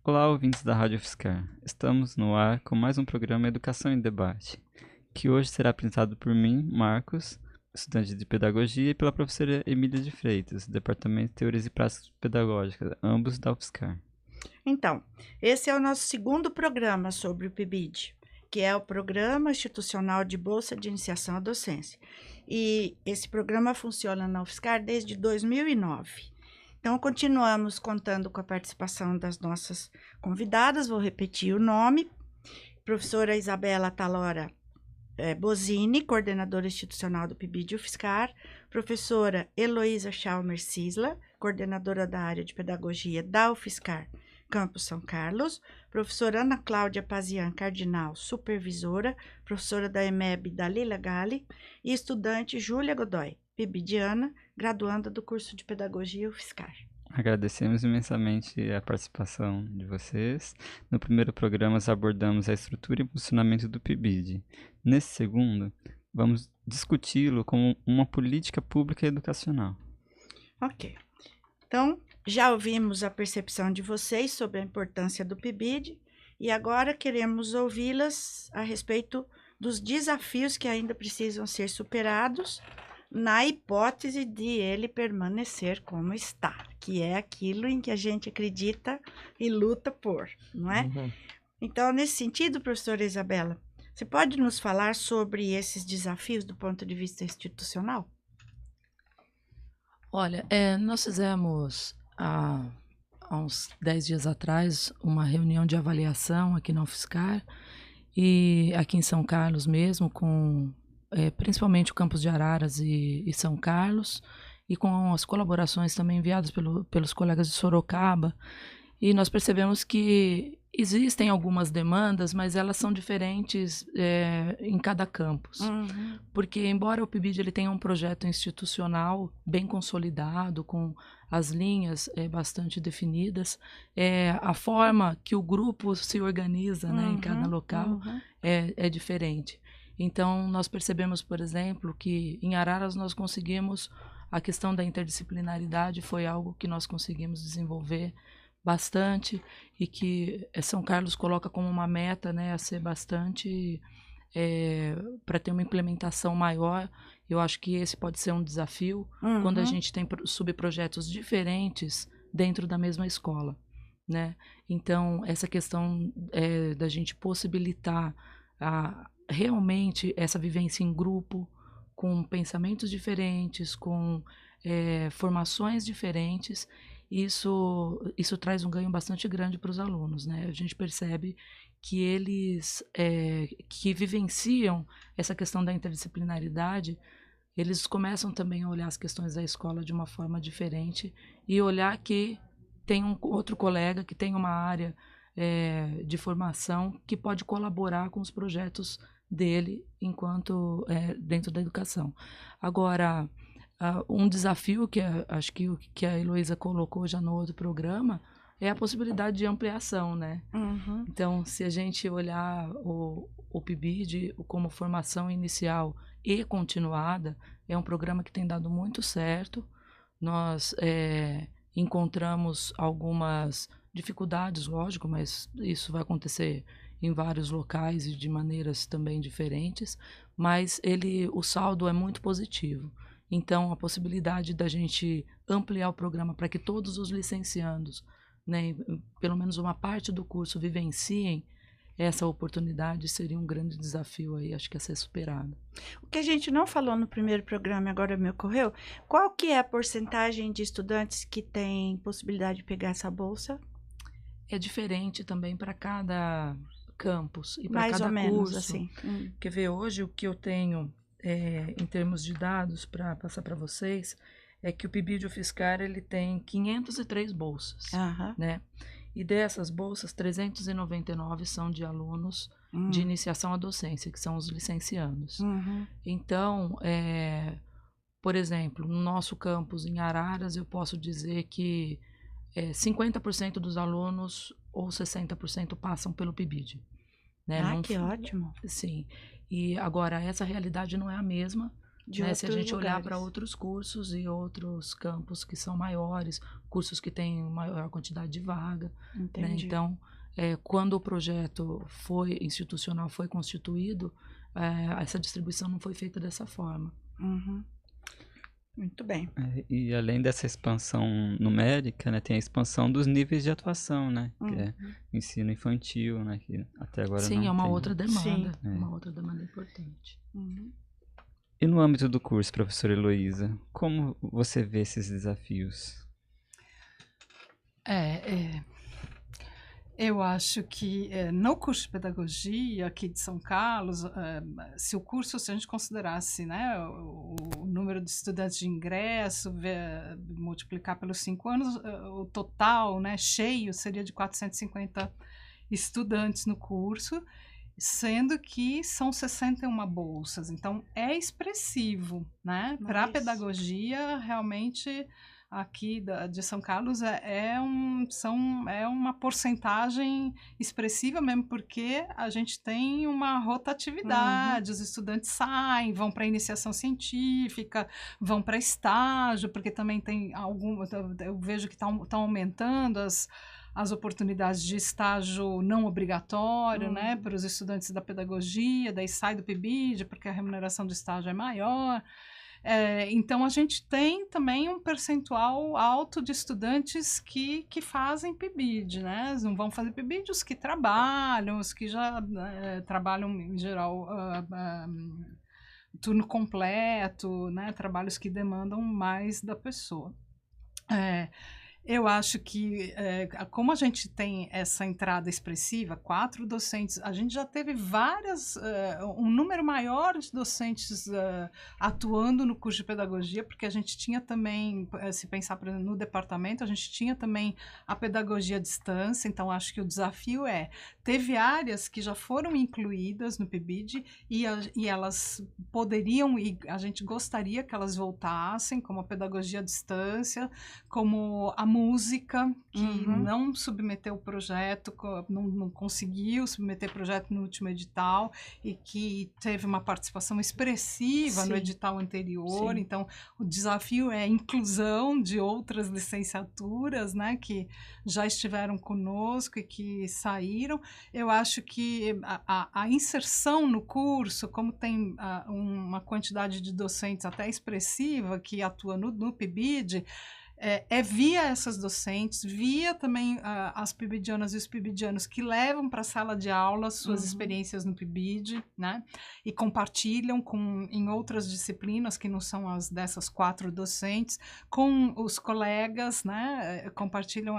Olá, ouvintes da Rádio UFSCar. Estamos no ar com mais um programa Educação em Debate, que hoje será apresentado por mim, Marcos, estudante de Pedagogia, e pela professora Emília de Freitas, Departamento de Teorias e Práticas Pedagógicas, ambos da UFSCar. Então, esse é o nosso segundo programa sobre o PIBID, que é o Programa Institucional de Bolsa de Iniciação à Docência. E esse programa funciona na UFSCar desde 2009. Então, continuamos contando com a participação das nossas convidadas. Vou repetir o nome. Professora Isabela Talora Bosini, coordenadora institucional do PIBID UFSCar. Professora Heloísa Chalmer Cisla, coordenadora da área de pedagogia da UFSCar, Campus São Carlos. Professora Ana Cláudia Pazian Cardinal, supervisora, professora da EMEB Dalila Gali, e estudante Júlia Godoy, PIBIdiana, graduanda do curso de Pedagogia UFSCar. Agradecemos imensamente a participação de vocês. No primeiro programa, nós abordamos a estrutura e funcionamento do PIBID. Nesse segundo, vamos discuti-lo como uma política pública educacional. Ok. Então, já ouvimos a percepção de vocês sobre a importância do PIBID e agora queremos ouvi-las a respeito dos desafios que ainda precisam ser superados na hipótese de ele permanecer como está, que é aquilo em que a gente acredita e luta por, não é? Uhum. Então, nesse sentido, professora Isabela, você pode nos falar sobre esses desafios do ponto de vista institucional? Olha, nós fizemos há uns 10 dias atrás uma reunião de avaliação aqui na UFSCar e aqui em São Carlos mesmo, com principalmente o campus de Araras e São Carlos, e com as colaborações também enviadas pelos colegas de Sorocaba. E nós percebemos que existem algumas demandas, mas elas são diferentes em cada campus. Uhum. Porque, embora o PIBID ele tenha um projeto institucional bem consolidado, com as linhas bastante definidas, a forma que o grupo se organiza, né, em cada local é diferente. Então, nós percebemos, por exemplo, que em Araras nós conseguimos, a questão da interdisciplinaridade foi algo que nós conseguimos desenvolver bastante e que São Carlos coloca como uma meta, né, a ser bastante para ter uma implementação maior. Eu acho que esse pode ser um desafio quando a gente tem subprojetos diferentes dentro da mesma escola, né? Então, essa questão da gente possibilitar realmente essa vivência em grupo, com pensamentos diferentes, com formações diferentes, isso traz um ganho bastante grande para os alunos, né? A gente percebe que eles que vivenciam essa questão da interdisciplinaridade, eles começam também a olhar as questões da escola de uma forma diferente e olhar que tem um outro colega que tem uma área de formação que pode colaborar com os projetos dele enquanto dentro da educação. Agora, um desafio que acho que a Heloísa colocou já no outro programa é a possibilidade de ampliação, né? Uhum. Então, se a gente olhar o PIBID como formação inicial e continuada, é um programa que tem dado muito certo. Nós encontramos algumas dificuldades, lógico, mas isso vai acontecer em vários locais e de maneiras também diferentes, mas o saldo é muito positivo. Então, a possibilidade da gente ampliar o programa para que todos os licenciandos, né, pelo menos uma parte do curso, vivenciem essa oportunidade seria um grande desafio aí, acho que a ser superado. O que a gente não falou no primeiro programa, agora me ocorreu, qual que é a porcentagem de estudantes que tem possibilidade de pegar essa bolsa? É diferente também para cada campus e para Mais cada ou menos, curso. assim. Quer ver, hoje o que eu tenho em termos de dados para passar para vocês é que o PIBID UFSCar ele tem 503 bolsas, né? E dessas bolsas, 399 são de alunos de iniciação à docência, que são os licenciandos. Então, por exemplo, no nosso campus em Araras, eu posso dizer que 50% dos alunos ou 60% passam pelo PIBID. Né? Que ótimo. Sim. E agora, essa realidade não é a mesma né? Se a gente olhar para outros cursos e outros campos que são maiores, cursos que têm maior quantidade de vaga, né? Então, quando o projeto institucional foi constituído, essa distribuição não foi feita dessa forma. Uhum. Muito bem. E além dessa expansão numérica, né, tem a expansão dos níveis de atuação, né? Que é ensino infantil, né? Que até agora Sim, não é uma tem. outra demanda. Sim. Uma outra demanda importante. Uhum. E no âmbito do curso, professora Heloísa, como você vê esses desafios? Eu acho que no curso de pedagogia aqui de São Carlos, se a gente considerasse, né, o número de estudantes de ingresso, multiplicar pelos 5 anos, o total, né, cheio seria de 450 estudantes no curso, sendo que são 61 bolsas. Então, é expressivo, né? Para a pedagogia, realmente... aqui de São Carlos é uma porcentagem expressiva mesmo, porque a gente tem uma rotatividade, os estudantes saem, vão para iniciação científica, vão para estágio, porque também tem eu vejo que estão aumentando as oportunidades de estágio não obrigatório, né, para os estudantes da pedagogia, daí sai do PIBID, porque a remuneração do estágio é maior. Então, a gente tem também um percentual alto de estudantes que fazem PIBID, né? Não vão fazer PIBID os que trabalham, os que já trabalham, em geral, turno completo, né? Trabalhos que demandam mais da pessoa. Eu acho que, como a gente tem essa entrada expressiva, 4 docentes, a gente já teve um número maior de docentes atuando no curso de pedagogia, porque a gente tinha também, se pensar, por exemplo, no departamento, a gente tinha também a pedagogia à distância, então acho que o desafio teve áreas que já foram incluídas no PIBID e elas poderiam, e a gente gostaria que elas voltassem, como a pedagogia à distância, como a música, que não submeteu o projeto, não conseguiu submeter o projeto no último edital e que teve uma participação expressiva no edital anterior. Sim. Então, o desafio é a inclusão de outras licenciaturas, né, que já estiveram conosco e que saíram. Eu acho que a inserção no curso, como tem uma quantidade de docentes até expressiva que atua no PIBID, via essas docentes, via também as PIBIdianas e os PIBIdianos que levam para a sala de aula suas experiências no PIBID, né? E compartilham em outras disciplinas que não são as dessas 4 docentes, com os colegas, né? Compartilham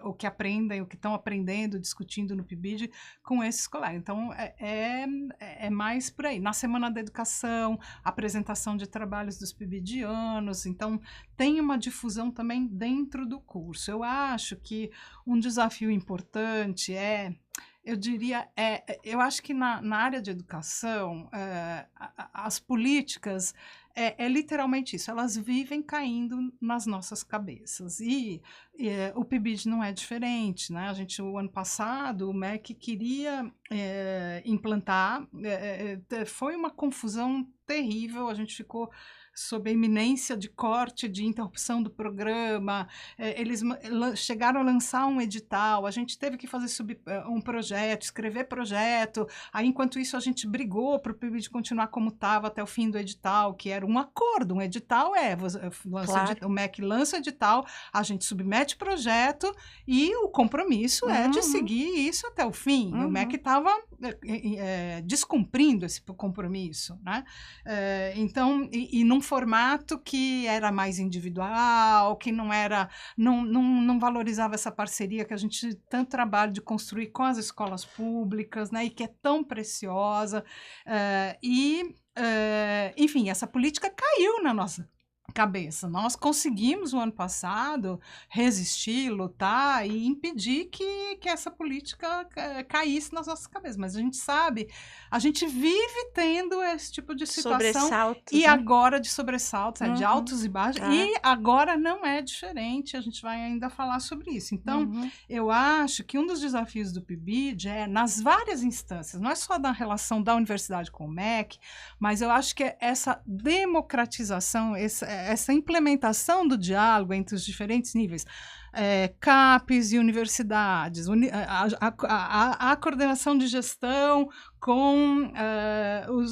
o que aprendem, o que estão aprendendo, discutindo no PIBID com esses colegas. Então, é mais por aí. Na Semana da Educação, apresentação de trabalhos dos PIBIdianos, então tem uma difusão também dentro do curso. Eu acho que um desafio importante eu acho que na área de educação, as políticas literalmente isso, elas vivem caindo nas nossas cabeças. E o PIBID não é diferente, né? O ano passado, o MEC queria implantar, foi uma confusão terrível, a gente ficou sob a iminência de corte, de interrupção do programa, eles chegaram a lançar um edital, a gente teve que fazer um projeto, escrever projeto, aí enquanto isso a gente brigou para o PIBID continuar como estava até o fim do edital, que era um acordo, um edital o MEC lança o edital, a gente submete projeto e o compromisso é de seguir isso até o fim. O MEC estava descumprindo esse compromisso, né? Então, e num formato que era mais individual, que não valorizava essa parceria que a gente tanto trabalha de construir com as escolas públicas, né, e que é tão preciosa, enfim, essa política caiu na nossa cabeça. Nós conseguimos, o ano passado, resistir, lutar e impedir que essa política caísse nas nossas cabeças. Mas a gente sabe, a gente vive tendo esse tipo de situação. Sobressaltos, E né? agora de sobressaltos, de altos e baixos. Tá. E agora não é diferente, a gente vai ainda falar sobre isso. Então, eu acho que um dos desafios do PIBID é, nas várias instâncias, não é só da relação da universidade com o MEC, mas eu acho que é essa democratização, essa implementação do diálogo entre os diferentes níveis, CAPES e universidades, a coordenação de gestão com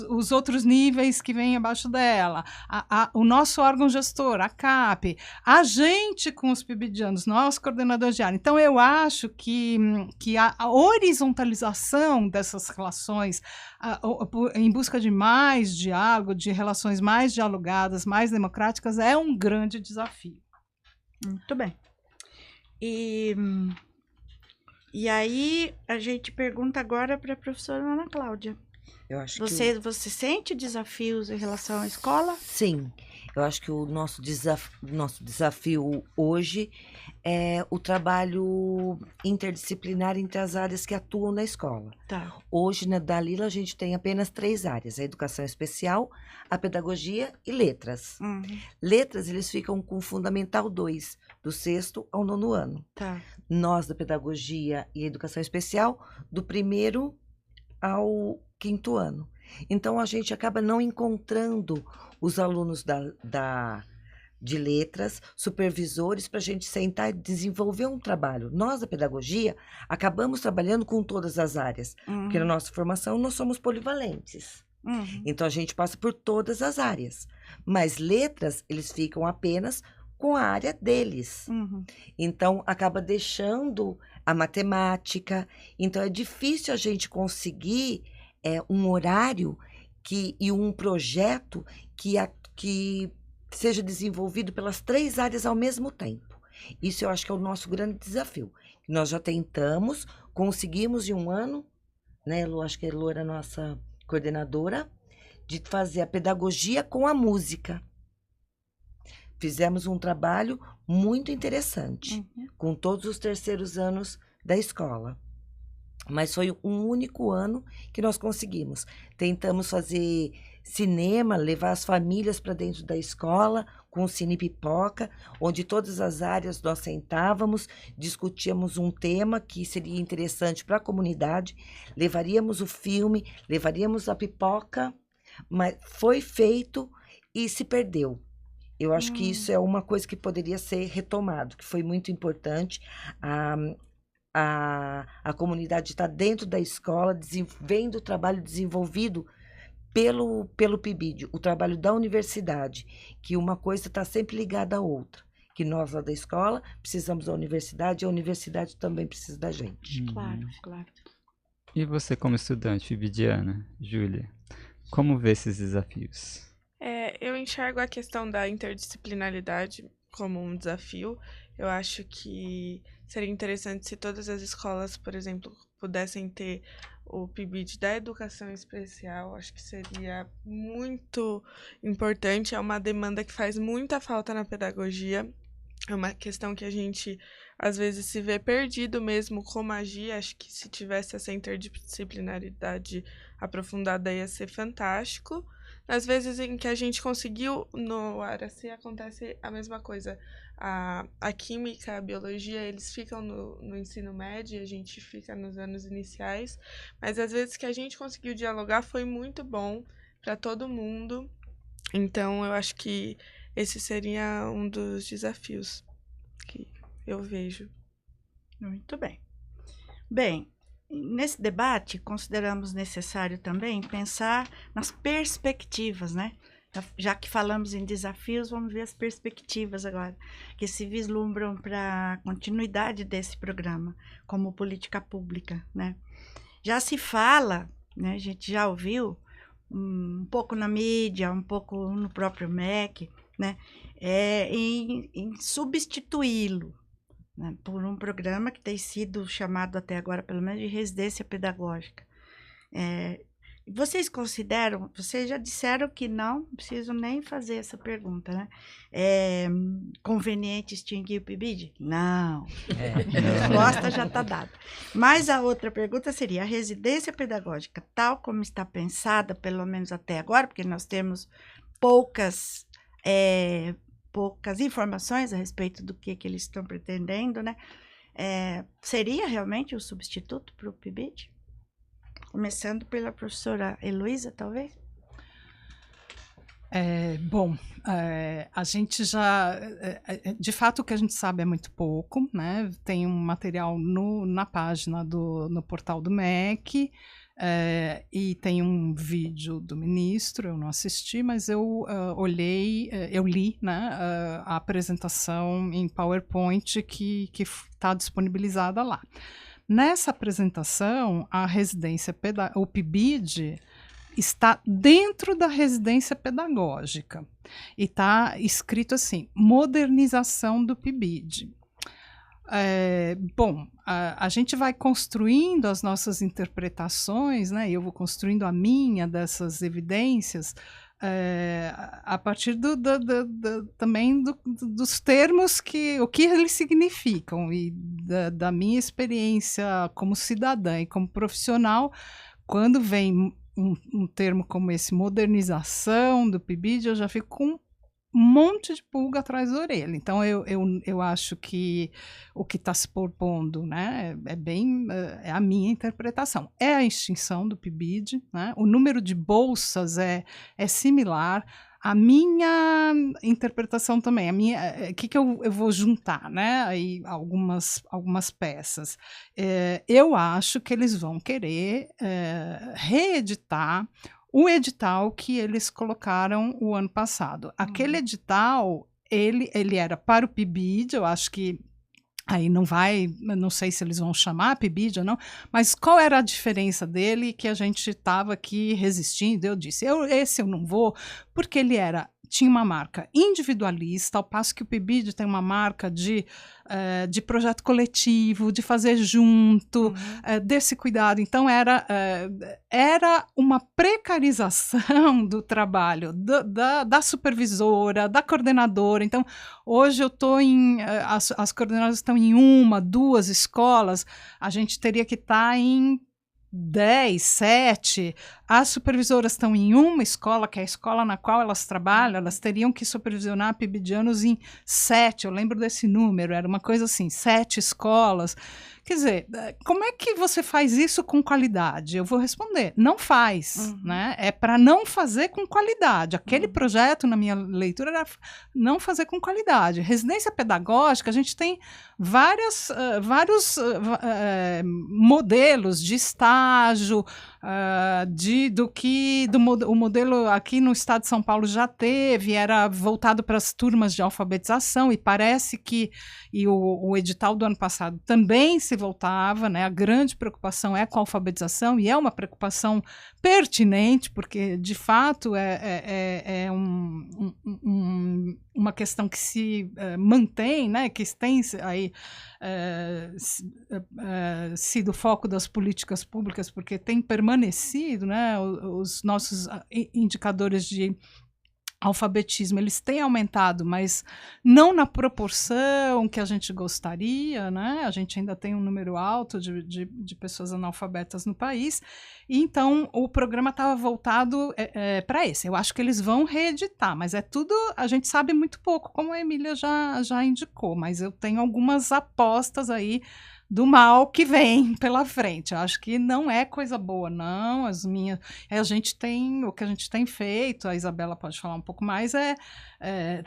os outros níveis que vêm abaixo dela, o nosso órgão gestor, a CAP, a gente com os PIBIdianos, nós coordenadores de área. Então, eu acho que a horizontalização dessas relações em busca de mais diálogo, de relações mais dialogadas, mais democráticas, é um grande desafio. Muito bem. E aí, a gente pergunta agora para a professora Ana Cláudia. Eu acho Você sente desafios em relação à escola? Sim, eu acho que o nosso desafio hoje é o trabalho interdisciplinar entre as áreas que atuam na escola. Tá. Hoje, na Dalila, a gente tem apenas 3 áreas: a educação especial, a pedagogia e letras. Letras, eles ficam com o Fundamental 2, do 6º ao 9º ano. Tá. Nós, da pedagogia e educação especial, do 1º ao 5º ano. Então, a gente acaba não encontrando os alunos de letras, supervisores, para a gente sentar e desenvolver um trabalho. Nós, da pedagogia, acabamos trabalhando com todas as áreas, porque na nossa formação nós somos polivalentes. Então, a gente passa por todas as áreas. Mas letras, eles ficam apenas com a área deles. Então, acaba deixando a matemática. Então, é difícil a gente conseguir um horário e um projeto que seja desenvolvido pelas 3 áreas ao mesmo tempo. Isso eu acho que é o nosso grande desafio. Nós já tentamos, conseguimos em um ano, né, Lu, acho que a Lu era a nossa coordenadora, de fazer a pedagogia com a música. Fizemos um trabalho muito interessante, com todos os terceiros anos da escola. Mas foi um único ano que nós conseguimos. Tentamos fazer cinema, levar as famílias para dentro da escola, com o Cine Pipoca, onde todas as áreas nós sentávamos, discutíamos um tema que seria interessante para a comunidade, levaríamos o filme, levaríamos a pipoca, mas foi feito e se perdeu. Eu acho que isso é uma coisa que poderia ser retomado, que foi muito importante. A comunidade está dentro da escola, vendo o trabalho desenvolvido pelo PIBID, o trabalho da universidade, que uma coisa está sempre ligada à outra. Que nós, lá da escola, precisamos da universidade e a universidade também precisa da gente. Claro, claro. E você, como estudante PIBIdiana, Júlia, como vê esses desafios? Eu enxergo a questão da interdisciplinaridade como um desafio. Eu acho que seria interessante se todas as escolas, por exemplo, pudessem ter o PIBID da educação especial. Acho que seria muito importante. É uma demanda que faz muita falta na pedagogia. É uma questão que a gente, às vezes, se vê perdido mesmo como agir. Acho que se tivesse essa interdisciplinaridade aprofundada ia ser fantástico. Às vezes em que a gente conseguiu no Araci acontece a mesma coisa. A química, a biologia, eles ficam no ensino médio, a gente fica nos anos iniciais, mas às vezes que a gente conseguiu dialogar foi muito bom para todo mundo. Então eu acho que esse seria um dos desafios que eu vejo. Muito bem. Bem, nesse debate, consideramos necessário também pensar nas perspectivas, né? Já que falamos em desafios, vamos ver as perspectivas agora, que se vislumbram para a continuidade desse programa, como política pública, né? Já se fala, né, a gente já ouviu, um pouco na mídia, um pouco no próprio MEC, né, em substituí-lo, né, por um programa que tem sido chamado até agora, pelo menos, de residência pedagógica. Vocês consideram, vocês já disseram que não preciso nem fazer essa pergunta, né? Conveniente extinguir o PIBID? Não. A resposta já está dada. Mas a outra pergunta seria, a residência pedagógica, tal como está pensada, pelo menos até agora, porque nós temos poucas informações a respeito do que eles estão pretendendo, né? Seria realmente um substituto para o PIBID? Começando pela professora Heloísa, talvez? A gente já... de fato, o que a gente sabe é muito pouco, né? Tem um material na página no portal do MEC, e tem um vídeo do ministro, eu não assisti, mas eu eu li, né, a apresentação em PowerPoint que está disponibilizada lá. Nessa apresentação, o PIBID está dentro da residência pedagógica e está escrito assim, modernização do PIBID. A gente vai construindo as nossas interpretações, né? Eu vou construindo a minha dessas evidências a partir também dos termos o que eles significam e da minha experiência como cidadã e como profissional. Quando vem um termo como esse, modernização do PIBID, eu já fico com um monte de pulga atrás da orelha. Então, eu acho que o que está se propondo, né, é a minha interpretação. É a extinção do PIBID, né? O número de bolsas é similar. A minha interpretação também, o que eu vou juntar, né? Aí algumas peças. Eu acho que eles vão querer reeditar o edital que eles colocaram o ano passado. Aquele edital, ele era para o PIBID, eu acho que aí não sei se eles vão chamar PIBID ou não, mas qual era a diferença dele que a gente estava aqui resistindo? Eu disse, esse eu não vou, porque ele tinha uma marca individualista, ao passo que o PIBID tem uma marca de projeto coletivo, de fazer junto, desse cuidado. Então, era uma precarização do trabalho da supervisora, da coordenadora. Então, hoje eu estou as coordenadoras estão em 1, 2 escolas, a gente teria que estar em 10, 7, as supervisoras estão em uma escola, que é a escola na qual elas trabalham, elas teriam que supervisionar PIBIdianos em 7, eu lembro desse número, era uma coisa assim, 7 escolas. Quer dizer, como é que você faz isso com qualidade? Eu vou responder, não faz, né? É para não fazer com qualidade. Aquele projeto, na minha leitura, era não fazer com qualidade. Residência pedagógica, a gente tem vários modelos de estágio, o modelo aqui no estado de São Paulo já teve, era voltado para as turmas de alfabetização, e parece que o edital do ano passado também se voltava, né? A grande preocupação é com a alfabetização, e é uma preocupação pertinente, porque de fato é uma questão que se mantém, né? Que tem aí sido foco das políticas públicas, porque tem permanecido, né? Os nossos indicadores de alfabetismo, eles têm aumentado, mas não na proporção que a gente gostaria, né? A gente ainda tem um número alto de pessoas analfabetas no país, e então o programa estava voltado para esse. Eu acho que eles vão reeditar, mas é tudo, a gente sabe muito pouco, como a Emília já indicou, mas eu tenho algumas apostas aí do mal que vem pela frente. Eu acho que não é coisa boa, não. O que a gente tem feito, a Isabela pode falar um pouco mais,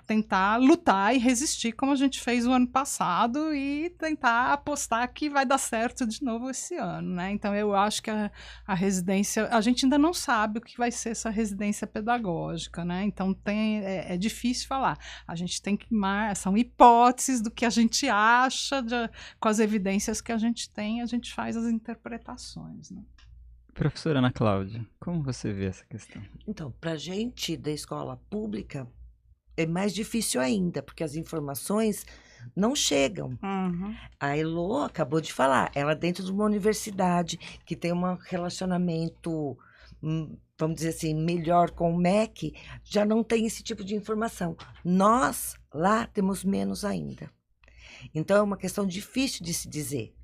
tentar lutar e resistir, como a gente fez o ano passado, e tentar apostar que vai dar certo de novo esse ano, né? Então, eu acho que a residência, a gente ainda não sabe o que vai ser essa residência pedagógica, né? Então, é difícil falar. A gente tem que, são hipóteses do que a gente acha, com as evidências que a gente tem, a gente faz as interpretações, né? Professora Ana Cláudia, como você vê essa questão? Então, para a gente da escola pública é mais difícil ainda, porque as informações não chegam. A Elo acabou de falar, ela dentro de uma universidade que tem um relacionamento vamos dizer assim, melhor com o MEC, já não tem esse tipo de informação. Nós, lá, temos menos ainda. Então, é uma questão difícil de se dizer.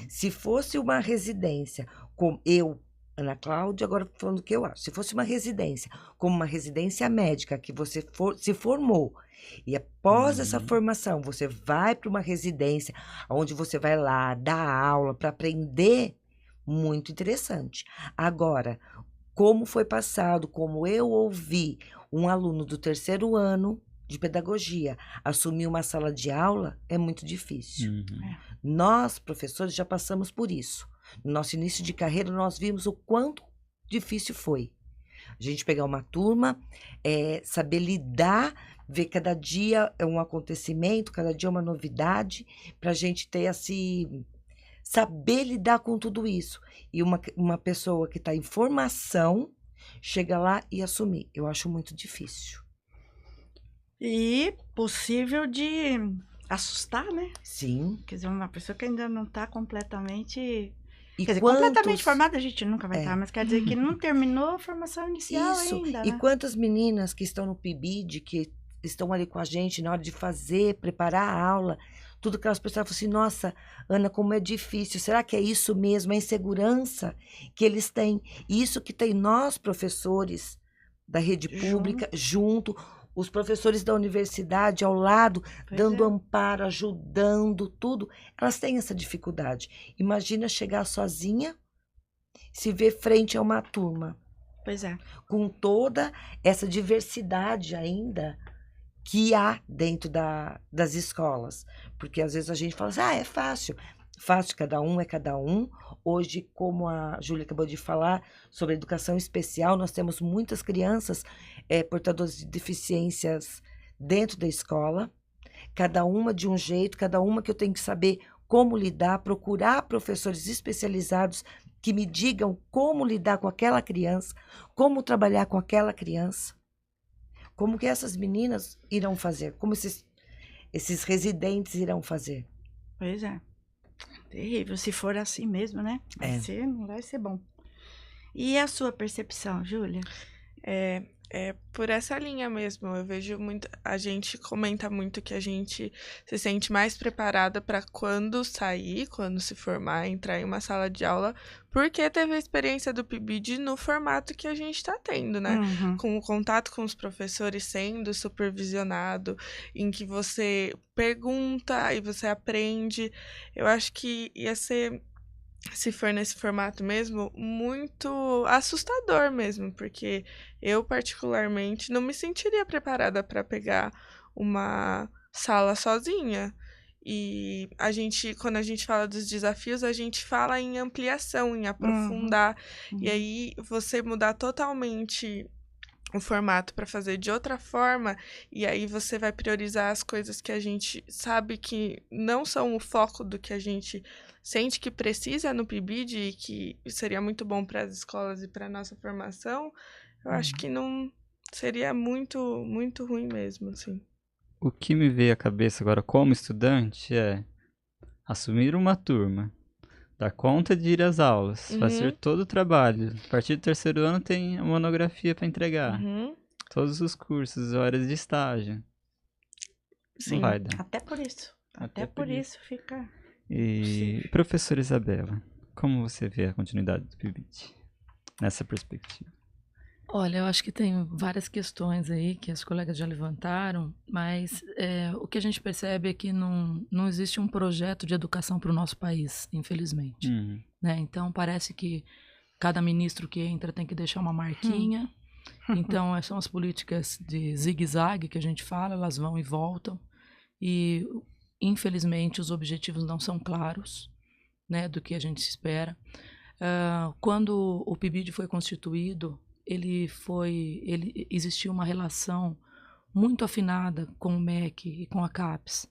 Se fosse uma residência, como eu, Ana Cláudia, agora falando o que eu acho, se fosse uma residência, como uma residência médica, que você se formou, e após essa formação, você vai para uma residência, onde você vai lá dar aula para aprender, muito interessante. Agora, como foi passado, como eu ouvi um aluno do 3º ano de pedagogia assumir uma sala de aula, é muito difícil. Nós, professores, já passamos por isso. No nosso início de carreira, nós vimos o quanto difícil foi. A gente pegar uma turma, saber lidar, ver cada dia é um acontecimento, cada dia é uma novidade, para a gente ter saber lidar com tudo isso. E uma pessoa que está em formação, chega lá e assumir. Eu acho muito difícil. E possível de assustar, né? Sim. Quer dizer, uma pessoa que ainda não está completamente... E Quer dizer, quantos... completamente formada a gente nunca vai estar, mas quer dizer que não terminou a formação inicial Isso. ainda, E né? quantas meninas que estão no PIBID, que estão ali com a gente na hora de fazer, preparar a aula, tudo que elas pensavam assim, nossa, Ana, como é difícil, será que é isso mesmo, a insegurança que eles têm? Isso que tem nós, professores da rede pública, junto, os professores da universidade ao lado, dando amparo, ajudando, tudo, elas têm essa dificuldade. Imagina chegar sozinha, se ver frente a uma turma. Pois é. Com toda essa diversidade ainda que há dentro das escolas. Porque às vezes a gente fala assim, é fácil. Fácil, cada um é cada um. Hoje, como a Júlia acabou de falar sobre a educação especial, nós temos muitas crianças portadoras de deficiências dentro da escola, cada uma de um jeito, cada uma que eu tenho que saber como lidar, procurar professores especializados que me digam como lidar com aquela criança, como trabalhar com aquela criança, como que essas meninas irão fazer, como esses residentes irão fazer. Pois é. Terrível, se for assim mesmo, né? Não vai ser bom. E a sua percepção, Júlia? É por essa linha mesmo. Eu vejo muito. A gente comenta muito que a gente se sente mais preparada para quando sair, quando se formar, entrar em uma sala de aula, porque teve a experiência do PIBID no formato que a gente está tendo, né? Com o contato com os professores sendo supervisionado, em que você pergunta e você aprende. Eu acho que ia ser, se for nesse formato mesmo, muito assustador mesmo, porque eu, particularmente, não me sentiria preparada para pegar uma sala sozinha. E quando a gente fala dos desafios, a gente fala em ampliação, em aprofundar. E aí, você mudar totalmente o formato para fazer de outra forma, e aí você vai priorizar as coisas que a gente sabe que não são o foco do que a gente sente que precisa no PIBID e que seria muito bom para as escolas e para a nossa formação. Eu acho que não seria muito, muito ruim mesmo, assim. O que me veio à cabeça agora como estudante é assumir uma turma, dar conta de ir às aulas, fazer todo o trabalho. A partir do 3º ano tem a monografia para entregar. Todos os cursos, horas de estágio. Sim. Não vai dar. Até por isso. Até por isso fica... E, professora Isabela, como você vê a continuidade do PIBID nessa perspectiva? Olha, eu acho que tem várias questões aí que as colegas já levantaram, mas o que a gente percebe é que não existe um projeto de educação para o nosso país, infelizmente. Né? Então, parece que cada ministro que entra tem que deixar uma marquinha. Então, são as políticas de zigue-zague que a gente fala, elas vão e voltam. E, infelizmente, os objetivos não são claros, né, do que a gente espera. Quando o PIBID foi constituído, existia uma relação muito afinada com o MEC e com a CAPES.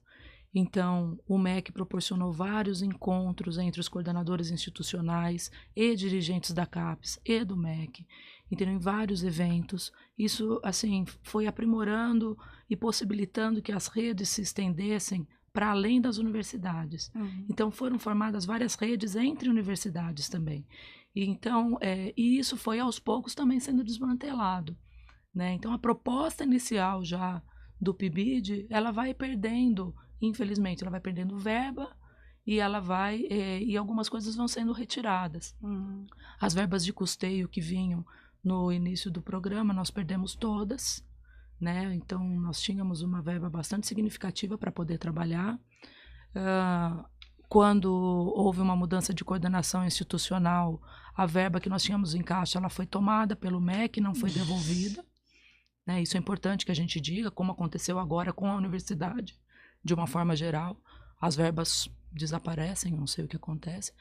Então, o MEC proporcionou vários encontros entre os coordenadores institucionais e dirigentes da CAPES e do MEC, em vários eventos. Isso, assim, foi aprimorando e possibilitando que as redes se estendessem para além das universidades. Então, foram formadas várias redes entre universidades também. E então, e isso foi aos poucos também sendo desmantelado, né? Então, a proposta inicial já do PIBID, ela vai perdendo, infelizmente, ela vai perdendo verba e ela vai, e algumas coisas vão sendo retiradas. As verbas de custeio que vinham no início do programa, nós perdemos todas, né? Então, nós tínhamos uma verba bastante significativa para poder trabalhar. Quando houve uma mudança de coordenação institucional, a verba que nós tínhamos em caixa, ela foi tomada pelo MEC, não foi devolvida. Né? Isso é importante que a gente diga, como aconteceu agora com a universidade, de uma forma geral. As verbas desaparecem, não sei o que acontece.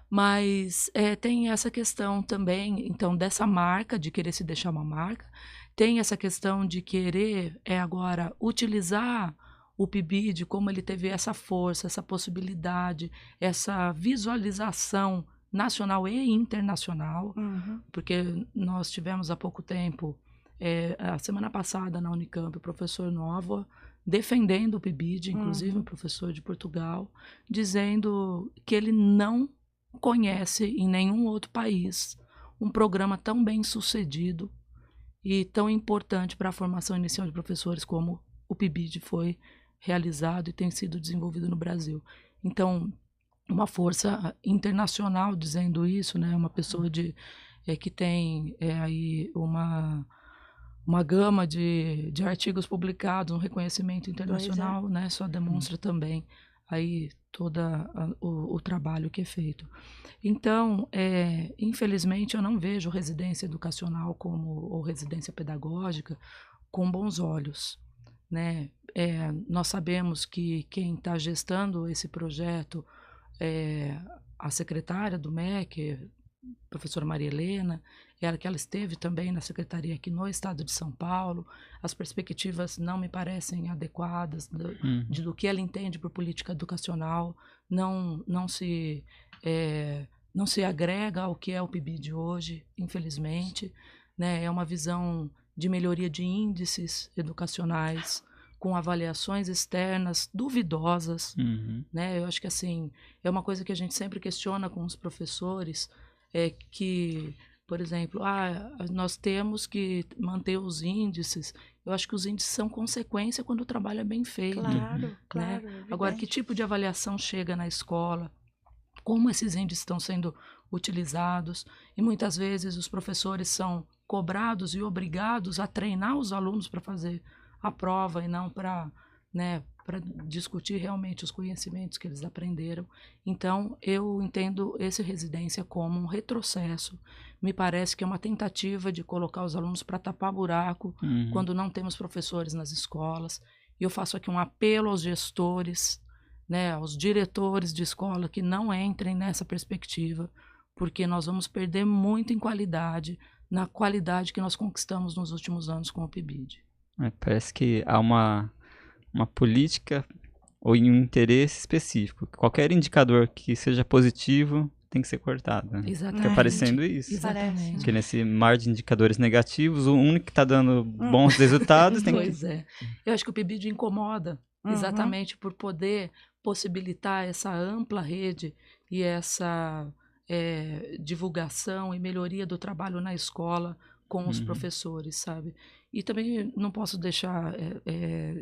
Mas tem essa questão também, então, dessa marca, de querer se deixar uma marca. Tem essa questão de querer agora utilizar o PIBID, como ele teve essa força, essa possibilidade, essa visualização nacional e internacional, porque nós tivemos há pouco tempo, a semana passada na Unicamp, o professor Nova defendendo o PIBID, inclusive um professor de Portugal, dizendo que ele não conhece em nenhum outro país um programa tão bem sucedido e tão importante para a formação inicial de professores como o PIBID foi realizado e tem sido desenvolvido no Brasil. Então, uma força internacional dizendo isso, né? Uma pessoa que tem aí uma gama de artigos publicados, um reconhecimento internacional, né? Só demonstra também aí todo o trabalho que é feito. Então, infelizmente, eu não vejo residência educacional ou residência pedagógica com bons olhos, né? Nós sabemos que quem está gestando esse projeto é a secretária do MEC, professora Maria Helena, que ela esteve também na secretaria aqui no estado de São Paulo. As perspectivas não me parecem adequadas do que ela entende por política educacional, não se agrega ao que é o PIBID hoje, infelizmente, né? É uma visão de melhoria de índices educacionais, com avaliações externas duvidosas, né? Eu acho que assim, é uma coisa que a gente sempre questiona com os professores, que, por exemplo, nós temos que manter os índices. Eu acho que os índices são consequência quando o trabalho é bem feito. Claro. Né? Agora, que tipo de avaliação chega na escola? Como esses índices estão sendo utilizados? E muitas vezes os professores são cobrados e obrigados a treinar os alunos para fazer a prova e não para discutir realmente os conhecimentos que eles aprenderam. Então, eu entendo esse residência como um retrocesso. Me parece que é uma tentativa de colocar os alunos para tapar buraco quando não temos professores nas escolas. E eu faço aqui um apelo aos gestores, né, aos diretores de escola que não entrem nessa perspectiva, porque nós vamos perder muito em qualidade, na qualidade que nós conquistamos nos últimos anos com o PIBID. Parece que há uma política ou um interesse específico. Qualquer indicador que seja positivo tem que ser cortado. Né? Exatamente. Fica parecendo isso. Exatamente. Porque nesse mar de indicadores negativos, o único que está dando bons resultados tem Pois é. Eu acho que o PIBID incomoda exatamente por poder possibilitar essa ampla rede e essa divulgação e melhoria do trabalho na escola com os professores, sabe? E também não posso deixar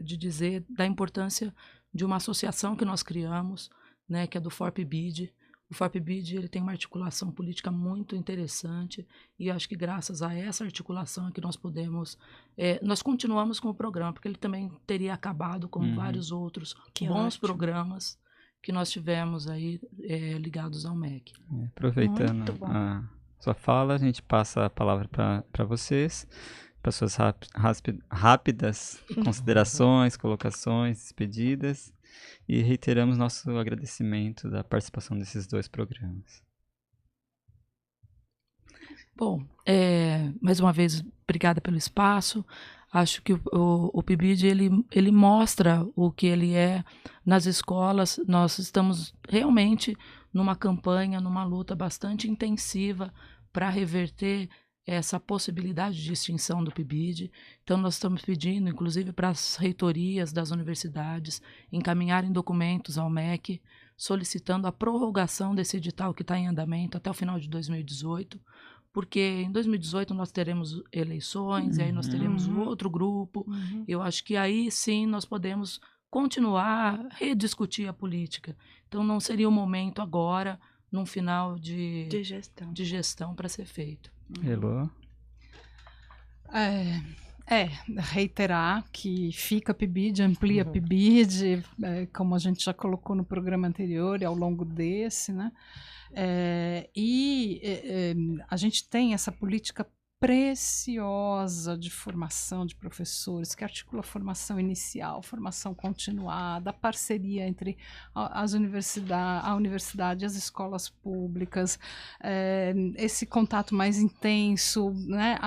de dizer da importância de uma associação que nós criamos, né, que é do FORPIBID. O FORPIBID ele tem uma articulação política muito interessante e acho que graças a essa articulação é que nós podemos... nós continuamos com o programa, porque ele também teria acabado como vários outros bons programas que nós tivemos aí ligados ao MEC. Aproveitando a sua fala, a gente passa a palavra para vocês, para suas rápidas considerações, colocações, despedidas, e reiteramos nosso agradecimento da participação desses 2 programas. Bom, mais uma vez, obrigada pelo espaço. Acho que o PIBID ele mostra o que ele é nas escolas. Nós estamos realmente numa campanha, numa luta bastante intensiva para reverter essa possibilidade de extinção do PIBID. Então, nós estamos pedindo, inclusive, para as reitorias das universidades encaminharem documentos ao MEC solicitando a prorrogação desse edital que está em andamento até o final de 2018, porque em 2018 nós teremos eleições, e aí nós teremos um outro grupo. Eu acho que aí sim nós podemos continuar a rediscutir a política. Então não seria o momento agora, num final de gestão para ser feito. Elô? Reiterar que fica PIBID, amplia PIBID, como a gente já colocou no programa anterior e ao longo desse, né? A gente tem essa política preciosa de formação de professores, que articula a formação inicial, formação continuada, a parceria entre a universidade e as escolas públicas, esse contato mais intenso, né?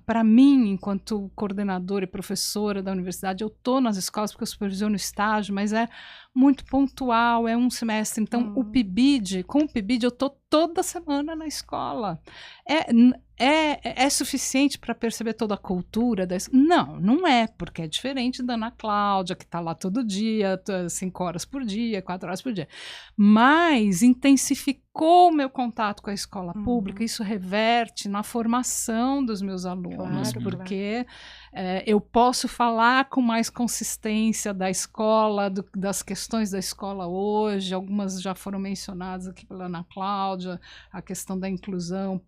Para mim, enquanto coordenadora e professora da universidade, eu estou nas escolas porque eu supervisiono estágio, mas é muito pontual, é um semestre. Então, com o PIBID, eu estou toda semana na escola. É suficiente para perceber toda a cultura da escola? Não, não é, porque é diferente da Ana Cláudia, que está lá todo dia, 5 horas por dia, 4 horas por dia. Mas intensificou o meu contato com a escola pública, isso reverte na formação dos meus alunos, porque eu posso falar com mais consistência da escola, das questões da escola hoje, algumas já foram mencionadas aqui pela Ana Cláudia, a questão da inclusão,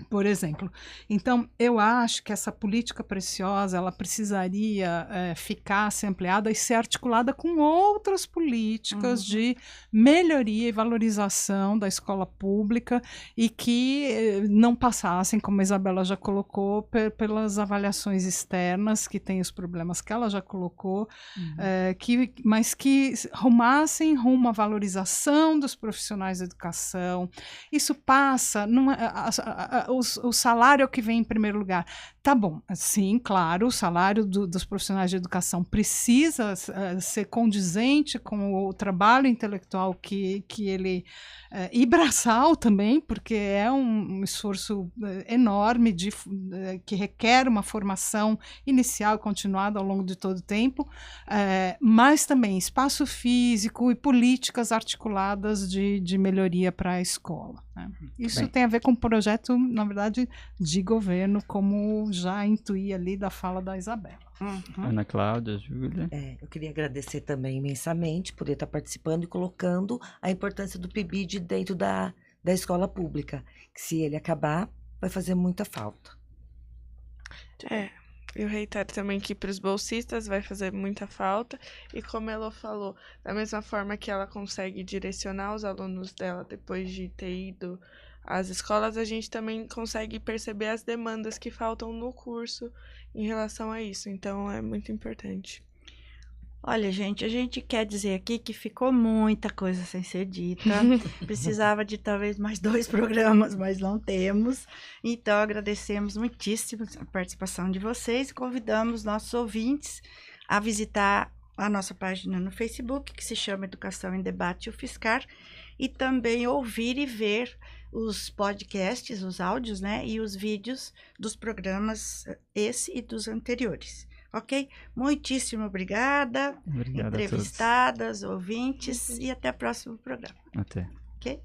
por exemplo. Então, eu acho que essa política preciosa, ela precisaria ficar, ser ampliada e ser articulada com outras políticas de melhoria e valorização da escola pública e que não passassem, como a Isabela já colocou, pelas avaliações externas, que tem os problemas que ela já colocou, mas que rumassem rumo à valorização dos profissionais da educação. Isso passa... O salário é o que vem em primeiro lugar. Tá bom, sim, claro, o salário dos profissionais de educação precisa ser condizente com o trabalho intelectual que ele... e braçal também, porque é um esforço enorme que requer uma formação inicial e continuada ao longo de todo o tempo, mas também espaço físico e políticas articuladas de melhoria para a escola, né? Isso tem a ver com um projeto, na verdade, de governo, como já intuí ali da fala da Isabela. Ana Cláudia, Júlia. Eu queria agradecer também imensamente por estar participando e colocando a importância do PIBID dentro da escola pública, que se ele acabar, vai fazer muita falta. Eu reitero também que para os bolsistas vai fazer muita falta, e como ela falou, da mesma forma que ela consegue direcionar os alunos dela depois de ter ido às escolas, a gente também consegue perceber as demandas que faltam no curso em relação a isso, então é muito importante. Olha, gente, a gente quer dizer aqui que ficou muita coisa sem ser dita. Precisava de talvez mais 2 programas, mas não temos. Então, agradecemos muitíssimo a participação de vocês e convidamos nossos ouvintes a visitar a nossa página no Facebook, que se chama Educação em Debate UFSCar, e também ouvir e ver os podcasts, os áudios, né, e os vídeos dos programas, esse e dos anteriores. Ok? Muitíssimo obrigada. Obrigado entrevistadas, ouvintes, e até o próximo programa. Até. Ok?